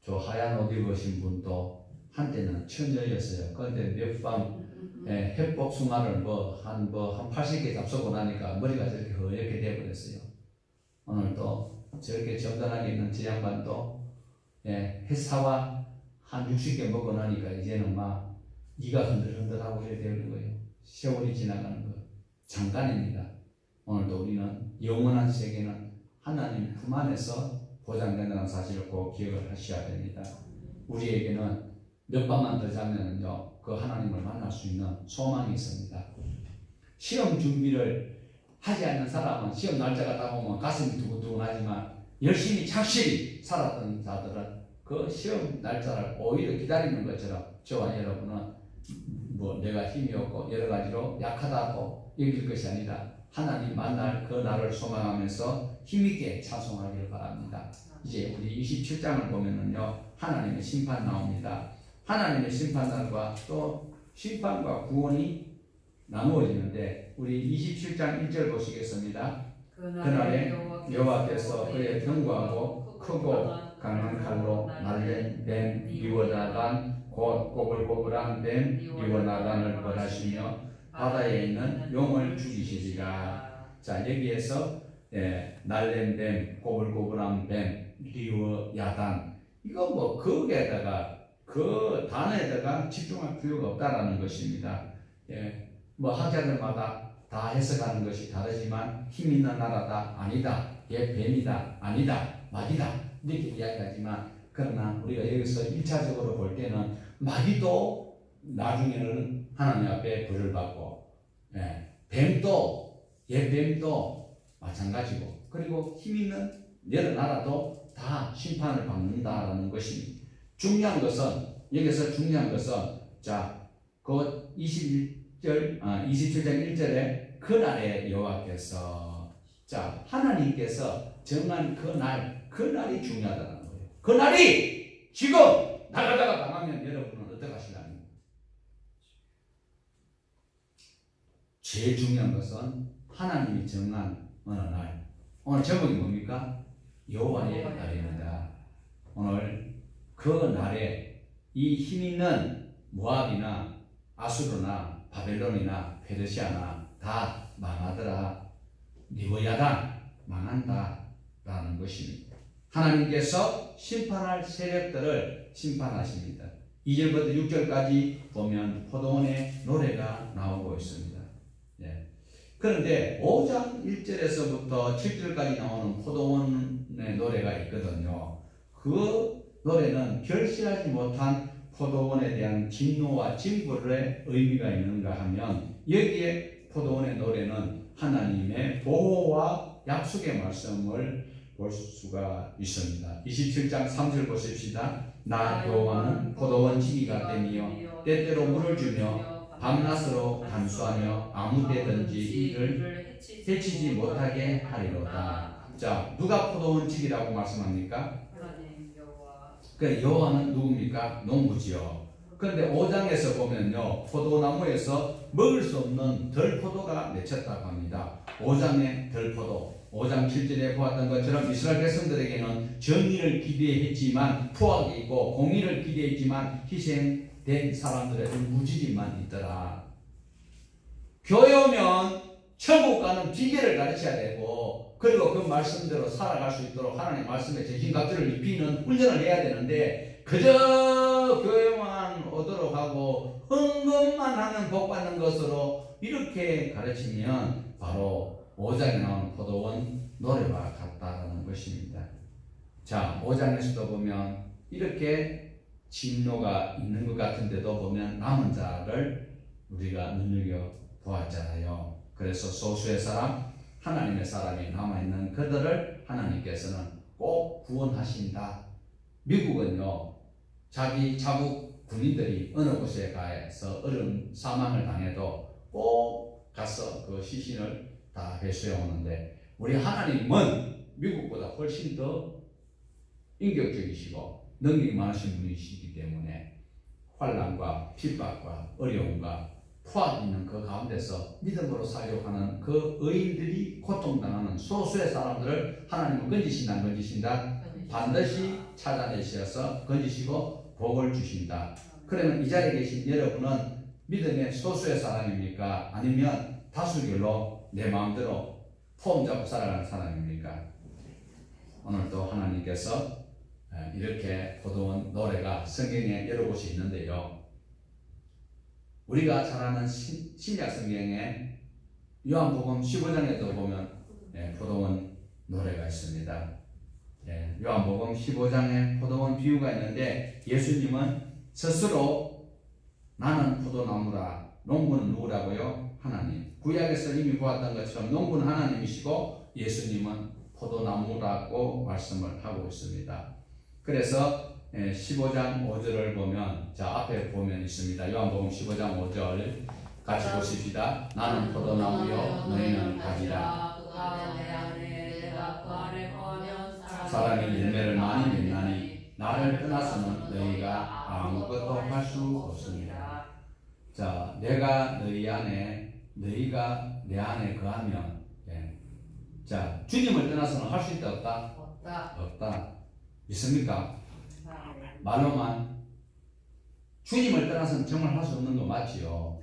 저 하얀 옷 입으신 분도 한때는 천녀였어요. 그런데 몇밤 햇복숭아를 한 80개 잡수고 나니까 머리가 저렇게 허옇게 되어버렸어요. 오늘 또 저렇게 점잖하게 있는 저 양반도 햇사와 한 60개 먹고 나니까 이제는 막 이가 흔들흔들하고 이렇게 되는 거예요. 세월이 지나가는 거 잠깐입니다. 오늘도 우리는 영원한 세계는 하나님 품 안에서 보장된다는 사실을 꼭 기억을 하셔야 됩니다. 우리에게는 몇 밤만 더 자면은요, 그 하나님을 만날 수 있는 소망이 있습니다. 시험 준비를 하지 않는 사람은 시험 날짜가 다가오면 가슴이 두근두근하지만 열심히 착실히 살았던 자들은 그 시험 날짜를 오히려 기다리는 것처럼 저와 여러분은 뭐 내가 힘이 없고 여러 가지로 약하다고 여길 것이 아니라 하나님 만날 그 날을 소망하면서 힘있게 찬송하기를 바랍니다. 이제 우리 27장을 보면은요, 하나님의 심판 나옵니다. 하나님의 심판날과 또 심판과 구원이 나누어지는데 우리 27장 1절 보시겠습니다. 그날에 여호와께서 그의 견고하고 크고 강한 칼로 날린 뱀 리워나단 곧 꼬불꼬불한 뱀 리워나단을 벌하시며 바다에 있는 용을 죽이시리라. 자, 여기에서 날린 뱀, 꼬불꼬불한 뱀, 리워야단, 이거 뭐 거기에다가 그 단어에다가 집중할 필요가 없다라는 것입니다. 뭐 학자들마다 다 해석하는 것이 다르지만 힘 있는 나라다, 아니다, 뱀이다, 아니다, 마귀다 이렇게 이야기하지만, 그러나 우리가 여기서 1차적으로 볼 때는 마귀도 나중에는 하나님 앞에 벌을 받고, 뱀도 뱀도 마찬가지고, 그리고 힘 있는 여러 나라도 다 심판을 받는다라는 것입니다. 중요한 것은 여기서 자, 그 27장 1절에 그날에 여호와께서 자 하나님께서 정한 그날이 중요하다는 거예요. 그날이 지금 나가다가 당하면 여러분은 어떻게 하시려니? 제일 중요한 것은 하나님이 정한 어느 날. 오늘 제목이 뭡니까? 여호와의 날입니다. 오늘 그 날에 이 힘 있는 모압이나 아수르나 바벨론이나 페르시아나 다 망하더라. 니브야단 망한다 라는 것입니다. 하나님께서 심판할 세력들을 심판하십니다. 2절부터 6절까지 보면 포도원의 노래가 나오고 있습니다. 예. 그런데 5장 1절에서부터 7절까지 나오는 포도원의 노래가 있거든요. 그 노래는 결실하지 못한 포도원에 대한 진노와 징벌의 의미가 있는가 하면 여기에 포도원의 노래는 하나님의 보호와 약속의 말씀을 볼 수가 있습니다. 27장 3절 보십시다. 나 여호와는 포도원 지기가 되며 때때로 물을 주며 밤낮으로 간수하며 아무 때든지 이를 해치지 못하게 하리로다. 자, 누가 포도원 지기라고 말씀합니까? 그 여호와는 누굽니까? 농부지요. 그런데 5장에서 보면요, 포도나무에서 먹을 수 없는 덜포도가 맺혔다고 합니다. 5장의 덜포도, 5장 7절에 보았던 것처럼 이스라엘 백성들에게는 정의를 기대했지만 포악이 있고 공의를 기대했지만 희생된 사람들의 울부짖음만 있더라. 교회 오면 천국 가는 비결을 가르쳐야 되고, 그리고 그 말씀대로 살아갈 수 있도록 하나님의 말씀에 전신갑주를 입히는 훈련을 해야 되는데, 그저 교회만 오도록 하고 헌금만 하면 복받는 것으로 이렇게 가르치면 바로 5장에 나오는 포도원 노래와 같다라는 것입니다. 자, 5장에서도 보면 이렇게 진노가 있는 것 같은데도 보면 남은 자를 우리가 눈여겨 보았잖아요. 그래서 소수의 사람, 하나님의 사람이 남아있는 그들을 하나님께서는 꼭 구원하신다. 미국은요, 자기 자국 군인들이 어느 곳에 가서 얼음 사망을 당해도 꼭 가서 그 시신을 다 회수해 오는데, 우리 하나님은 미국보다 훨씬 더 인격적이시고 능력이 많으신 분이시기 때문에 환난과 핍박과 어려움과 포함 있는 그 가운데서 믿음으로 살려고 하는 그 의인들이 고통당하는 소수의 사람들을 하나님은 건지신다, 안 건지신다? 반드시 찾아내셔서 건지시고 복을 주신다. 그러면 이 자리에 계신 여러분은 믿음의 소수의 사람입니까? 아니면 다수결로 내 마음대로 폼 잡고 살아가는 사람입니까? 오늘도 하나님께서 이렇게 포도원 노래가 성경에 여러 곳이 있는데요, 우리가 잘 아는 신약 성경에 요한복음 15장에도 보면 포도원 노래가 있습니다. 요한복음 15장에 포도원 비유가 있는데, 예수님은 스스로 나는 포도나무라, 농부는 누구라고요? 하나님. 구약에서 이미 보았던 것처럼 농부는 하나님이시고 예수님은 포도나무라고 말씀을 하고 있습니다. 그래서 15장 5절을 보면, 자, 앞에 보면 있습니다. 요한복음 15장 5절 같이 보십시다. 나는 포도나무요 너희는 가지라. 사람이 열매를 많이 맺나니 나를 떠나서는 너희가 아무것도 할 수 없습니다. 자, 내가 너희 안에, 너희가 내 안에 거하면, 자, 주님을 떠나서는 할 수 있다 없다? 없다. 있습니까? 말로만. 주님을 떠나서는 정말 할 수 없는 거 맞지요?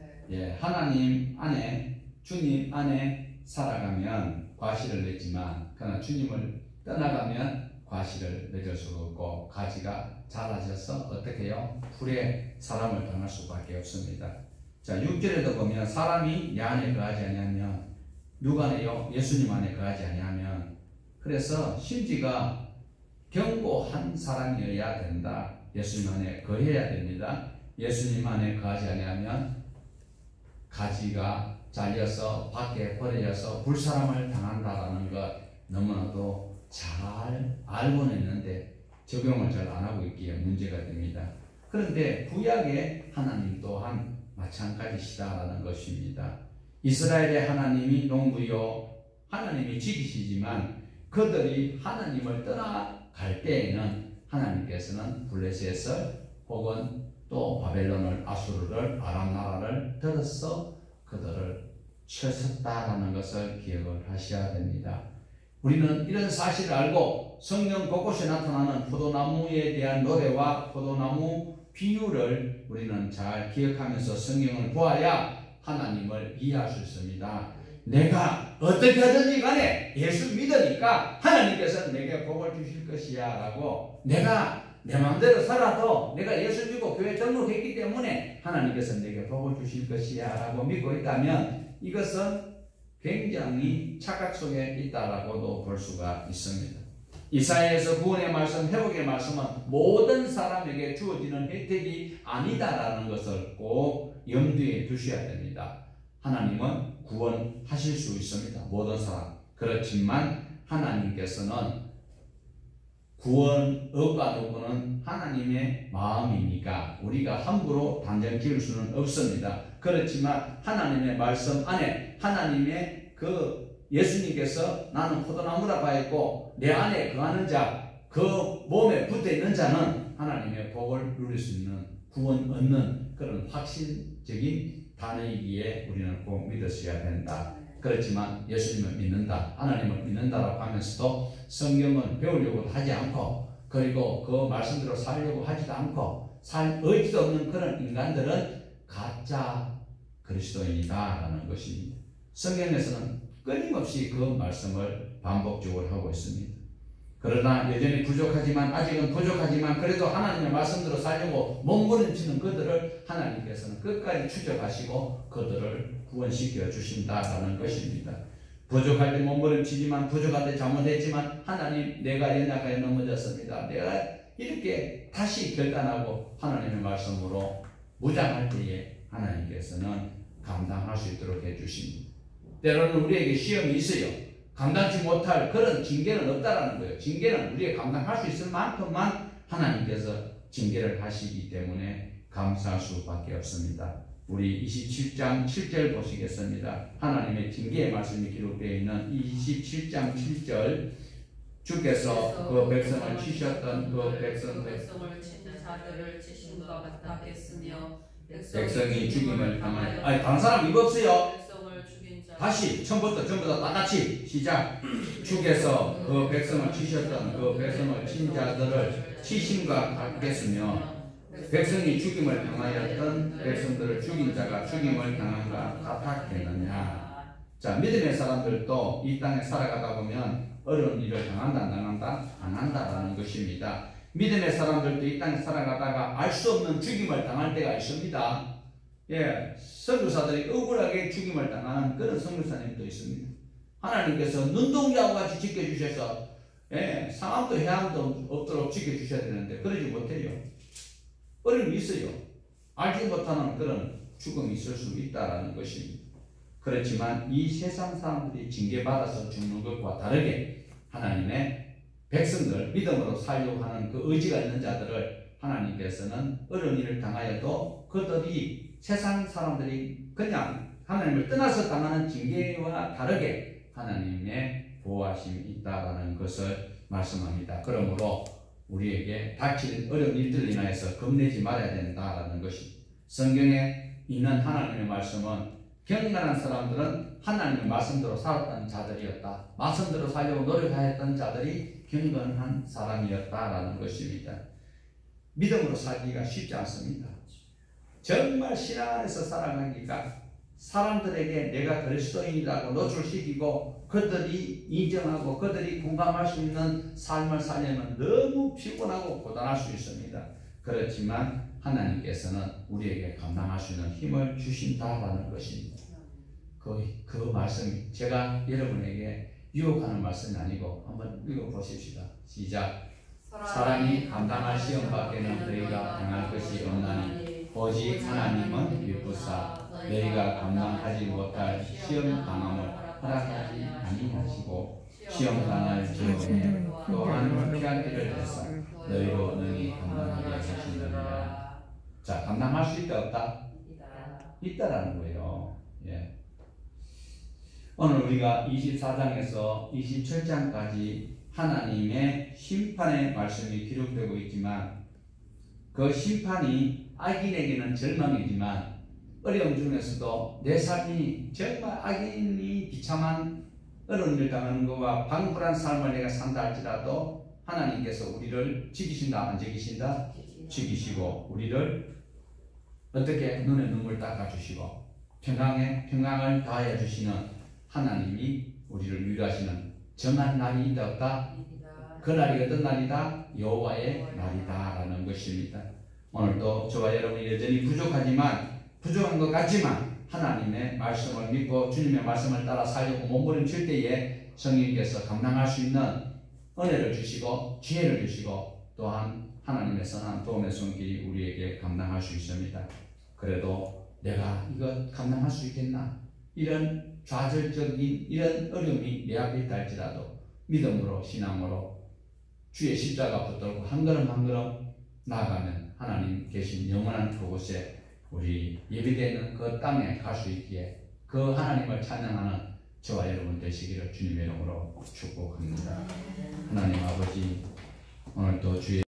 하나님 안에, 주님 안에 살아가면 과실을 맺지만, 그러나 주님을 떠나가면 과실을 맺을 수가 없고 가지가 자라져서 어떻게 해요? 풀에 사람을 당할 수밖에 없습니다. 자, 6절에도 보면 사람이 내 안에 거하지 아니하면, 누가 안에요? 예수님 안에 거하지 아니하면. 그래서 심지가 견고한 사람이어야 된다. 예수님 안에 거해야 됩니다. 예수님 안에 거하지 아니하면 가지가 잘려서 밖에 버려져서 불사람을 당한다라는 것 너무나도 잘 알고는 있는데 적용을 잘 안 하고 있기에 문제가 됩니다. 그런데 구약의 하나님 또한 마찬가지시다라는 것입니다. 이스라엘의 하나님이 농부요 하나님이 지키시지만 그들이 하나님을 떠나갈 때에는 하나님께서는 블레셋을 혹은 또 바벨론을 아수르를 아람 나라를 들어서 그들을 쳤었다라는 것을 기억을 하셔야 됩니다. 우리는 이런 사실을 알고 성경 곳곳에 나타나는 포도나무에 대한 노래와 포도나무 비유를 우리는 잘 기억하면서 성경을 보아야 하나님을 이해할 수 있습니다. 내가 어떻게 하든지 간에 예수 믿으니까 하나님께서는 내게 복을 주실 것이야 라고, 내가 내 마음대로 살아도 내가 예수 믿고 교회 등록했기 때문에 하나님께서는 내게 복을 주실 것이야 라고 믿고 있다면 이것은 굉장히 착각 속에 있다라고도 볼 수가 있습니다. 이사야에서 구원의 말씀, 회복의 말씀은 모든 사람에게 주어지는 혜택이 아니다라는 것을 꼭 염두에 두셔야 됩니다. 하나님은 구원하실 수 있습니다. 모든 사람. 그렇지만 하나님께서는 구원 얻과 누구는 하나님의 마음이니까 우리가 함부로 단정 지을 수는 없습니다. 그렇지만 하나님의 말씀 안에 하나님의 예수님께서 나는 포도나무라고 했고 내 안에 거하는 자, 그 몸에 붙어있는 자는 하나님의 복을 누릴 수 있는 구원 얻는 그런 확신적인 단어이기에 우리는 꼭 믿으셔야 된다. 그렇지만 예수님을 믿는다, 하나님을 믿는다라고 하면서도 성경을 배우려고 하지 않고 그리고 그 말씀대로 살려고 하지도 않고 살 의지도 없는 그런 인간들은 가짜 그리스도인이다라는 것입니다. 성경에서는 끊임없이 그 말씀을 반복적으로 하고 있습니다. 그러나 여전히 부족하지만 아직은 부족하지만 그래도 하나님의 말씀대로 살려고 몸부림치는 그들을 하나님께서는 끝까지 추적하시고 그들을 구원시켜 주신다라는 것입니다. 부족할 때 몸부림치지만 부족할 때 잘못했지만 하나님 내가 연약하여 넘어졌습니다. 내가 이렇게 다시 결단하고 하나님의 말씀으로 무장할 때에 하나님께서는 감당할 수 있도록 해주십니다. 때로는 우리에게 시험이 있어요. 감당치 못할 그런 징계는 없다라는 거예요. 징계는 우리가 감당할 수 있을 만큼만 하나님께서 징계를 하시기 때문에 감사할 수밖에 없습니다. 우리 27장 7절 보시겠습니다. 하나님의 징계의 말씀이 기록되어 있는 27장 7절 주께서 그 백성을 치셨던 그 백성을 치는 자들을 치심과 같았겠으며 백성이 죽임을 당하여 다른 사람 이거 없어요. 백성을 죽인 자 다시 처음부터 전부 다 같이 시작. 주께서 그 백성을 치셨던 그 백성을 친 자들을 치심과 같겠으며 백성이 죽임을 당하였던 백성들을 죽인 자가 죽임을 당한과 같았겠느냐. 자, 믿음의 사람들도 이 땅에 살아가다 보면 어려운 일을 당한다라는 것입니다. 믿음의 사람들도 이 땅에 살아가다가 알 수 없는 죽임을 당할 때가 있습니다. 예, 선교사들이 억울하게 죽임을 당하는 그런 선교사님도 있습니다. 하나님께서 눈동자와 같이 지켜주셔서 상함도 해함도 없도록 지켜주셔야 되는데 그러지 못해요. 어려움이 있어요. 알지 못하는 그런 죽음이 있을 수 있다는 것입니다. 그렇지만 이 세상 사람들이 징계받아서 죽는 것과 다르게 하나님의 백성들, 믿음으로 살려고 하는 그 의지가 있는 자들을 하나님께서는 어려운 일을 당하여도 그들이 세상 사람들이 그냥 하나님을 떠나서 당하는 징계와 다르게 하나님의 보호하심이 있다는 것을 말씀합니다. 그러므로 우리에게 닥칠 어려운 일들을 인하여서 겁내지 말아야 된다는 것이, 성경에 있는 하나님의 말씀은 경건한 사람들은 하나님의 말씀대로 살았던 자들이었다. 말씀대로 살려고 노력하였던 자들이 경건한 사람이었다라는 것입니다. 믿음으로 살기가 쉽지 않습니다. 정말 신앙 안에서 살아가기가 사람들에게 내가 그리스도인이라고 노출시키고 그들이 인정하고 그들이 공감할 수 있는 삶을 살려면 너무 피곤하고 고단할 수 있습니다. 그렇지만 하나님께서는 우리에게 감당할 수 있는 힘을 주신다라는 것입니다. 그 말씀이 제가 여러분에게 유혹하는 말씀이 아니고 한번 읽어보십시다. 시작. 사람이 감당할 시험 밖에는 너희가 당할 것이 없나니 오직 하나님은 일부사 너희가 감당하지 못할 시험 당함을 허락하지 아니하시고 시험 당할 지음에 또한 피하기를 해서 너희로 능히 감당하게 하시느니라. 자, 감당할 수 있다 없다? 있다라는 거예요. 예. 오늘 우리가 24장에서 27장까지 하나님의 심판의 말씀이 기록되고 있지만 그 심판이 악인에게는 절망이지만 어려움 중에서도 내 삶이 정말 악인이 비참한 어려운 일 당하는 것과 방불한 삶을 내가 산다 할지라도 하나님께서 우리를 지키신다 안 지키신다? 지키시고 우리를 어떻게 눈에 눈물 닦아주시고 평강을 다하여 주시는 하나님이 우리를 위로하시는 정한 날이 있다 없다? 그 날이 어떤 날이다? 여호와의 날이다 라는 것입니다. 오늘도 저와 여러분이 여전히 부족한 것 같지만 하나님의 말씀을 믿고 주님의 말씀을 따라 살려고 몸부림칠 때에 성령께서 감당할 수 있는 은혜를 주시고 지혜를 주시고 또한 하나님의 선한 도움의 손길이 우리에게 감당할 수 있습니다. 그래도 내가 이거 감당할 수 있겠나? 이런 좌절적인 이런 어려움이 내 앞에 있다 할지라도 믿음으로 신앙으로 주의 십자가 붙들고 한 걸음 한 걸음 나아가면 하나님 계신 영원한 그곳에 우리 예비되는 그 땅에 갈 수 있기에 그 하나님을 찬양하는 저와 여러분 되시기를 주님의 이름으로 축복합니다. 하나님 아버지 오늘도 주의